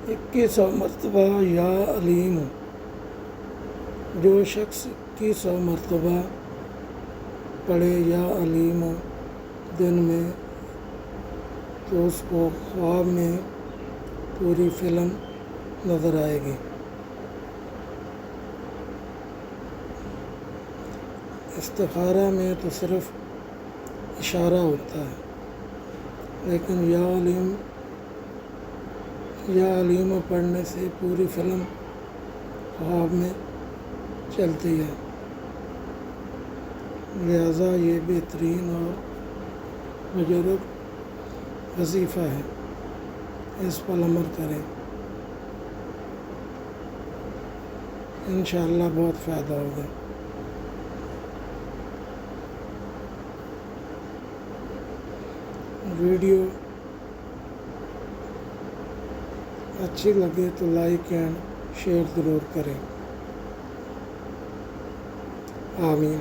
21 مرتبہ یا علیم، جو شخص 21 مرتبہ پڑھے یا علیم دن میں، تو اس کو خواب میں پوری فلم نظر آئے گی۔ استخارہ میں تو صرف اشارہ ہوتا ہے، لیکن یا علیم پڑھنے سے پوری فلم خواب میں چلتی ہے۔ لہذا یہ بہترین اور مجرب وظیفہ ہے، اس پر عمل کریں، انشاءاللہ بہت فائدہ ہوگا۔ ویڈیو اچھی لگے تو لائک اینڈ شیئر ضرور کریں۔ آمین۔